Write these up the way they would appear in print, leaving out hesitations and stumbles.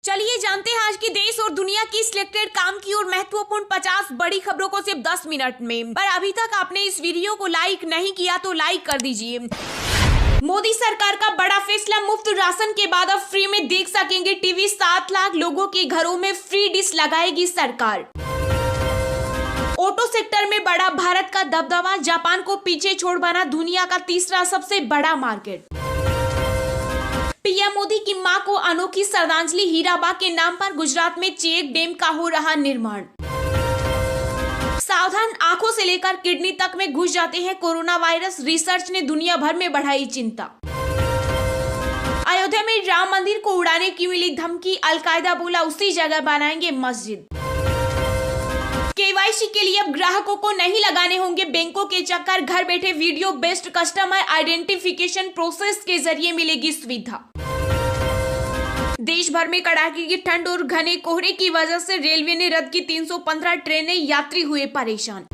चलिए जानते हैं आज की देश और दुनिया की सिलेक्टेड काम की और महत्वपूर्ण 50 बड़ी खबरों को सिर्फ 10 मिनट में। पर अभी तक आपने इस वीडियो को लाइक नहीं किया तो लाइक कर दीजिए। मोदी सरकार का बड़ा फैसला, मुफ्त राशन के बाद अब फ्री में देख सकेंगे टीवी। 7 लाख लोगों के घरों में फ्री डिश लगाएगी सरकार। ऑटो सेक्टर में बड़ा भारत का दबदबा, जापान को पीछे छोड़ बना दुनिया का तीसरा सबसे बड़ा मार्केट। पीएम मोदी की मां को अनोखी श्रद्धांजलि, हीराबाग के नाम पर गुजरात में चेक डैम का हो रहा निर्माण। सावधान, आंखों से लेकर किडनी तक में घुस जाते हैं कोरोना वायरस, रिसर्च ने दुनिया भर में बढ़ाई चिंता। अयोध्या में राम मंदिर को उड़ाने की मिली धमकी, अलकायदा बोला उसी जगह बनाएंगे मस्जिद। केवाईसी के लिए अब ग्राहकों को नहीं लगाने होंगे बैंकों के चक्कर, घर बैठे video based customer identification process के जरिए मिलेगी सुविधा। देश भर में कड़ाके की ठंड और घने कोहरे की वजह से रेलवे ने रद्द की 315 ट्रेनें, यात्री हुए परेशान।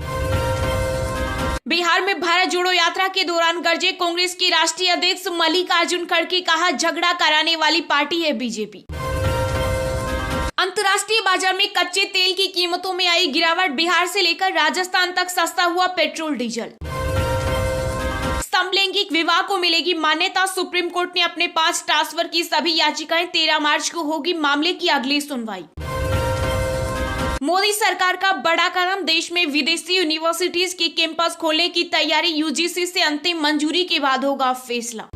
बिहार में भारत जोड़ो यात्रा के दौरान गरजे कांग्रेस की राष्ट्रीय अध्यक्ष मल्लिकार्जुन खड़गे, कहा झगड़ा कराने वाली पार्टी है बीजेपी। अंतर्राष्ट्रीय बाजार में कच्चे तेल की कीमतों में आई गिरावट, बिहार से लेकर राजस्थान तक सस्ता हुआ पेट्रोल डीजल। समलैंगिक विवाह को मिलेगी मान्यता, सुप्रीम कोर्ट ने अपने पास ट्रांसफर की सभी याचिकाएं, 13 मार्च को होगी मामले की अगली सुनवाई। मोदी सरकार का बड़ा कदम, देश में विदेशी यूनिवर्सिटीज के कैंपस खोलने की तैयारी, यूजीसी से अंतिम मंजूरी के बाद होगा फैसला।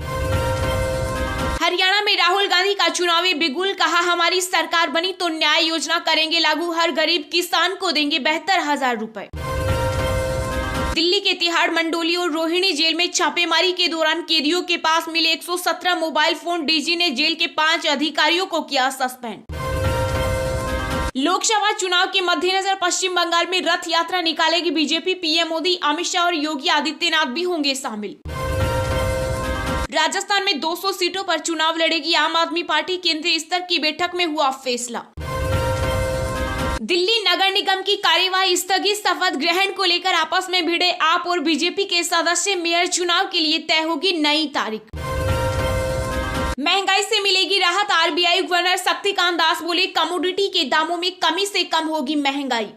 हरियाणा में राहुल गांधी का चुनावी बिगुल, कहा हमारी सरकार बनी तो न्याय योजना करेंगे लागू, हर गरीब किसान को देंगे 72,000 रुपए। दिल्ली के तिहाड़, मंडोली और रोहिणी जेल में छापेमारी के दौरान कैदियों के पास मिले 117 मोबाइल फोन, डीजी ने जेल के 5 अधिकारियों को किया सस्पेंड। लोकसभा चुनाव के मद्देनजर पश्चिम बंगाल में रथ यात्रा निकालेगी बीजेपी, पीएम मोदी, अमित शाह और योगी आदित्यनाथ भी होंगे शामिल। राजस्थान में 200 सीटों पर चुनाव लड़ेगी आम आदमी पार्टी, केंद्रीय स्तर की बैठक में हुआ फैसला। दिल्ली नगर निगम की कार्यवाही स्थगित, शपथ ग्रहण को लेकर आपस में भिड़े आप और बीजेपी के सदस्य, मेयर चुनाव के लिए तय होगी नई तारीख। महंगाई से मिलेगी राहत, आरबीआई गवर्नर शक्तिकांत दास बोले कमोडिटी के दामों में कमी से कम होगी महंगाई।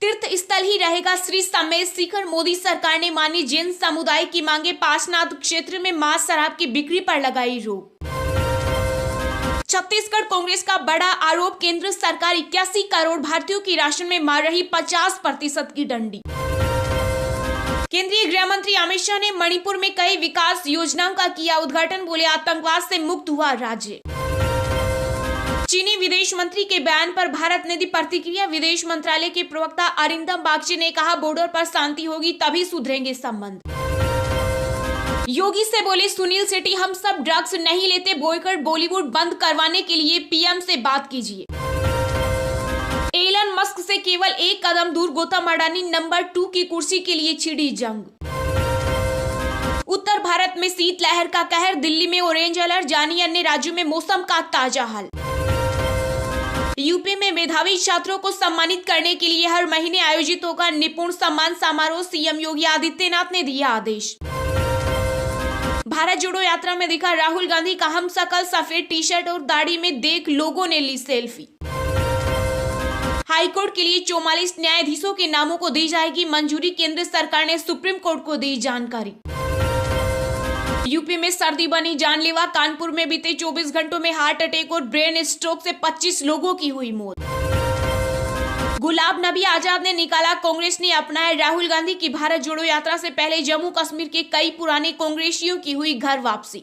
तीर्थ स्थल ही रहेगा श्री समेत शिखर, मोदी सरकार ने मानी जैन समुदाय की मांगे, पार्श्वनाथ क्षेत्र में मांस शराब की बिक्री पर लगाई रोक। छत्तीसगढ़ कांग्रेस का बड़ा आरोप, केंद्र सरकार 81 करोड़ भारतीयों की राशन में मार रही 50% की डंडी। केंद्रीय गृह मंत्री अमित शाह ने मणिपुर में कई विकास योजनाओं का किया उद्घाटन, बोले आतंकवाद से मुक्त हुआ राज्य। चीनी विदेश मंत्री के बयान पर भारत ने दी प्रतिक्रिया, विदेश मंत्रालय के प्रवक्ता अरिंदम बागची ने कहा बॉर्डर पर शांति होगी तभी सुधरेंगे संबंध। योगी से बोले सुनील शेट्टी, हम सब ड्रग्स नहीं लेते, बॉयकॉट बॉलीवुड बंद करवाने के लिए पीएम से बात कीजिए। एलन मस्क से केवल एक कदम दूर गौतम अडानी, नंबर 2 की कुर्सी के लिए छिड़ी जंग। उत्तर भारत में शीतलहर का कहर, दिल्ली में ऑरेंज अलर्ट, जानिए अन्य राज्यों में मौसम का ताजा हाल। यूपी में मेधावी छात्रों को सम्मानित करने के लिए हर महीने आयोजित होगा निपुण सम्मान समारोह, सीएम योगी आदित्यनाथ ने दिया आदेश। भारत जोड़ो यात्रा में दिखा राहुल गांधी का हम शकल, सफेद टी शर्ट और दाढ़ी में देख लोगों ने ली सेल्फी। हाईकोर्ट के लिए 44 न्यायाधीशों के नामों को दी जाएगी मंजूरी, केंद्र सरकार ने सुप्रीम कोर्ट को दी जानकारी। यूपी में सर्दी बनी जानलेवा, कानपुर में बीते 24 घंटों में हार्ट अटैक और ब्रेन स्ट्रोक से 25 लोगों की हुई मौत। गुलाब नबी आजाद ने निकाला कांग्रेस ने अपनाया राहुल गांधी की भारत जोड़ो यात्रा से पहले जम्मू कश्मीर के कई पुराने कांग्रेसियों की हुई घर वापसी।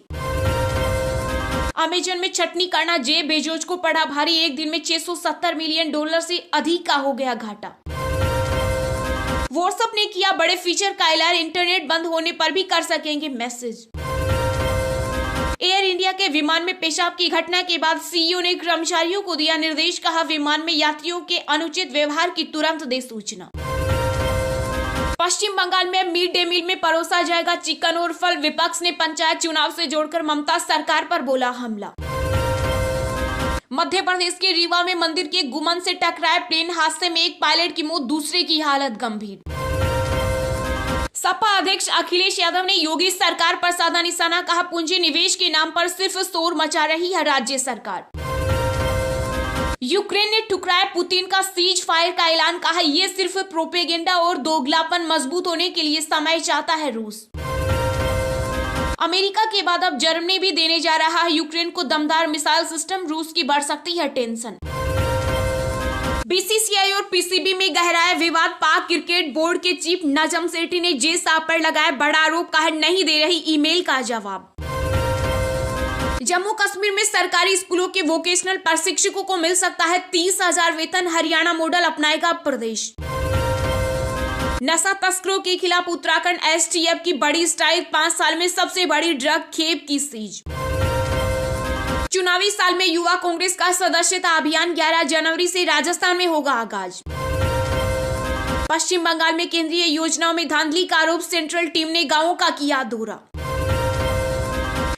अमेजन में छटनी करना जेफ बेजोस को पड़ा भारी, एक दिन में $670 मिलियन से अधिक का हो गया घाटा। व्हाट्सएप ने किया बड़े फीचर का ऐलान, इंटरनेट बंद होने पर भी कर सकेंगे मैसेज। एयर इंडिया के विमान में पेशाब की घटना के बाद सीईओ ने कर्मचारियों को दिया निर्देश, कहा विमान में यात्रियों के अनुचित व्यवहार की तुरंत दे सूचना। पश्चिम बंगाल में मिड डे मील में परोसा जाएगा चिकन और फल, विपक्ष ने पंचायत चुनाव से जोड़कर ममता सरकार पर बोला हमला। मध्य प्रदेश के रीवा में मंदिर के गुमन से टकराए प्लेन, हादसे में एक पायलट की मौत, दूसरे की हालत गंभीर। सपा अध्यक्ष अखिलेश यादव ने योगी सरकार पर साधा निशाना, कहा पूंजी निवेश के नाम पर सिर्फ शोर मचा रही है राज्य सरकार। यूक्रेन ने ठुकराया पुतिन का सीज फायर का ऐलान, कहा यह सिर्फ प्रोपेगेंडा और दोगलापन, मजबूत होने के लिए समय चाहता है रूस। अमेरिका के बाद अब जर्मनी भी देने जा रहा है यूक्रेन को दमदार मिसाइल सिस्टम, रूस की बढ़ सकती है टेंशन। बीसीसीआई और पीसीबी में गहराया विवाद, पाक क्रिकेट बोर्ड के चीफ नजम सेठी ने जे साहब पर लगाया बड़ा आरोप, कहा नहीं दे रही ईमेल का जवाब। जम्मू कश्मीर में सरकारी स्कूलों के वोकेशनल प्रशिक्षकों को मिल सकता है 30,000 वेतन, हरियाणा मॉडल अपनाएगा प्रदेश। नशा तस्करों के खिलाफ उत्तराखंड एसटीएफ की बड़ी स्ट्राइक, 5 साल में सबसे बड़ी ड्रग खेप की सीज। चुनावी साल में युवा कांग्रेस का सदस्यता अभियान 11 जनवरी से राजस्थान में होगा आगाज। पश्चिम बंगाल में केंद्रीय योजनाओं में धांधली का आरोप, सेंट्रल टीम ने गांवों का किया दौरा।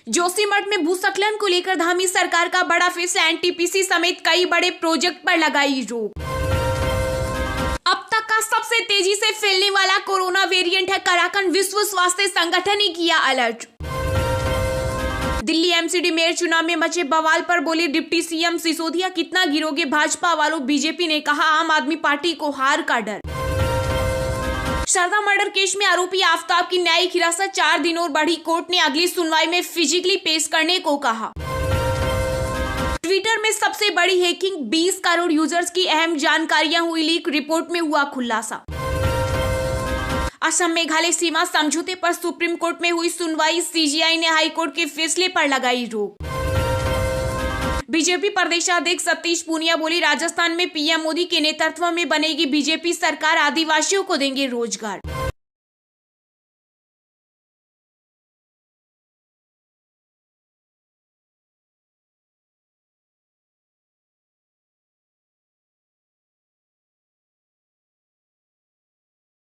जोशीमठ में भूस्खलन को लेकर धामी सरकार का बड़ा फैसला, एनटीपीसी समेत कई बड़े प्रोजेक्ट पर लगाई रोक। अब तक का सबसे तेजी से फैलने वाला कोरोना वेरिएंट है कराकन, विश्व स्वास्थ्य संगठन ने किया अलर्ट। दिल्ली एमसीडी मेयर चुनाव में मचे बवाल पर बोले डिप्टी सीएम सिसोदिया, कितना गिरोगे भाजपा वालों, बीजेपी ने कहा आम आदमी पार्टी को हार का डर। शारदा मर्डर केस में आरोपी आफ्ताब की न्यायिक हिरासत 4 दिन और बढ़ी, कोर्ट ने अगली सुनवाई में फिजिकली पेश करने को कहा। ट्विटर में सबसे बड़ी हैकिंग, 20 करोड़ यूजर्स की अहम जानकारियां हुई लीक, रिपोर्ट में हुआ खुलासा। असम मेघालय सीमा समझौते पर सुप्रीम कोर्ट में हुई सुनवाई, सीजीआई ने हाई कोर्ट के फैसले पर लगाई रोक। बीजेपी प्रदेशाध्यक्ष सतीश पूनिया बोली राजस्थान में पीएम मोदी के नेतृत्व में बनेगी बीजेपी सरकार, आदिवासियों को देंगे रोजगार।